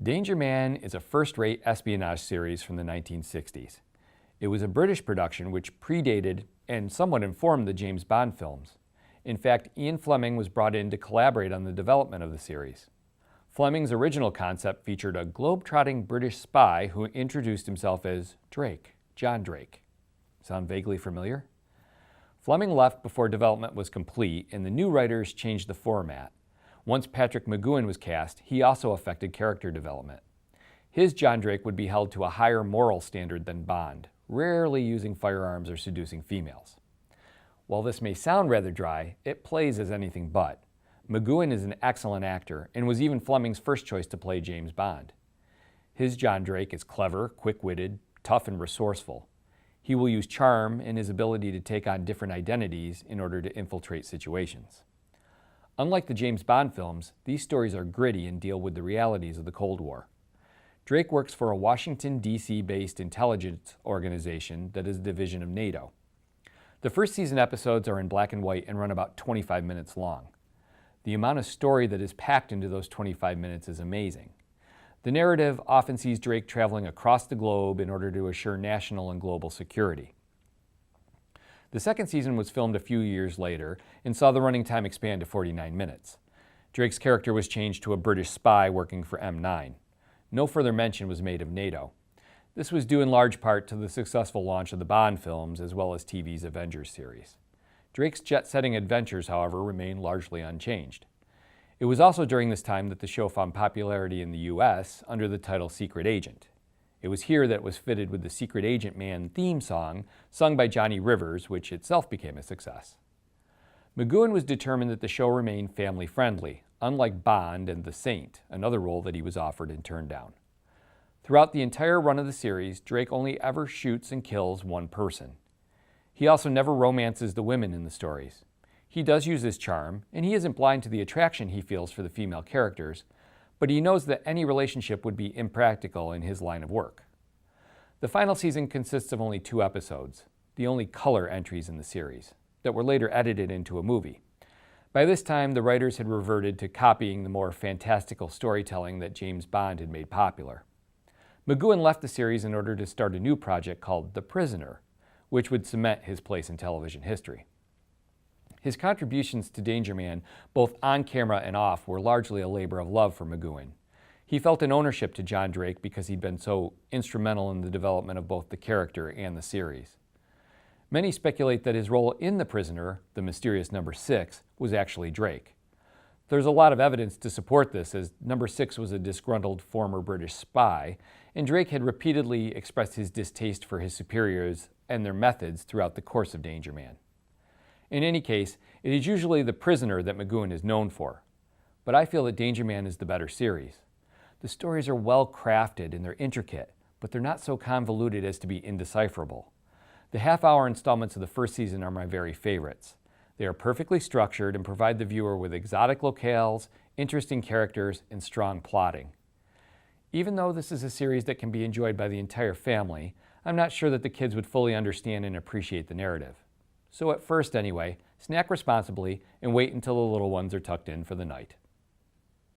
Danger Man is a first-rate espionage series from the 1960s. It was a British production which predated and somewhat informed the James Bond films. In fact, Ian Fleming was brought in to collaborate on the development of the series. Fleming's original concept featured a globe-trotting British spy who introduced himself as Drake, John Drake. Sound vaguely familiar? Fleming left before development was complete, and the new writers changed the format. Once Patrick McGoohan was cast, he also affected character development. His John Drake would be held to a higher moral standard than Bond, rarely using firearms or seducing females. While this may sound rather dry, it plays as anything but. McGoohan is an excellent actor and was even Fleming's first choice to play James Bond. His John Drake is clever, quick-witted, tough, and resourceful. He will use charm and his ability to take on different identities in order to infiltrate situations. Unlike the James Bond films, these stories are gritty and deal with the realities of the Cold War. Drake works for a Washington, D.C.-based intelligence organization that is a division of NATO. The first season episodes are in black and white and run about 25 minutes long. The amount of story that is packed into those 25 minutes is amazing. The narrative often sees Drake traveling across the globe in order to assure national and global security. The second season was filmed a few years later and saw the running time expand to 49 minutes. Drake's character was changed to a British spy working for M9. No further mention was made of NATO. This was due in large part to the successful launch of the Bond films as well as TV's Avengers series. Drake's jet-setting adventures, however, remain largely unchanged. It was also during this time that the show found popularity in the U.S. under the title Secret Agent. It was here that it was fitted with the Secret Agent Man theme song sung by Johnny Rivers, which itself became a success. McGoohan was determined that the show remain family-friendly, unlike Bond and The Saint, another role that he was offered and turned down. Throughout the entire run of the series, Drake only ever shoots and kills one person. He also never romances the women in the stories. He does use his charm, and he isn't blind to the attraction he feels for the female characters, but he knows that any relationship would be impractical in his line of work. The final season consists of only 2 episodes, the only color entries in the series, that were later edited into a movie. By this time, the writers had reverted to copying the more fantastical storytelling that James Bond had made popular. McGoohan left the series in order to start a new project called The Prisoner, which would cement his place in television history. His contributions to Danger Man, both on camera and off, were largely a labor of love for McGoohan. He felt an ownership to John Drake because he'd been so instrumental in the development of both the character and the series. Many speculate that his role in The Prisoner, the mysterious Number 6, was actually Drake. There's a lot of evidence to support this, as Number 6 was a disgruntled former British spy, and Drake had repeatedly expressed his distaste for his superiors and their methods throughout the course of Danger Man. In any case, it is usually The Prisoner that McGoohan is known for, but I feel that Danger Man is the better series. The stories are well crafted and they're intricate, but they're not so convoluted as to be indecipherable. The half-hour installments of the first season are my very favorites. They are perfectly structured and provide the viewer with exotic locales, interesting characters, and strong plotting. Even though this is a series that can be enjoyed by the entire family, I'm not sure that the kids would fully understand and appreciate the narrative. So at first anyway, snack responsibly and wait until the little ones are tucked in for the night.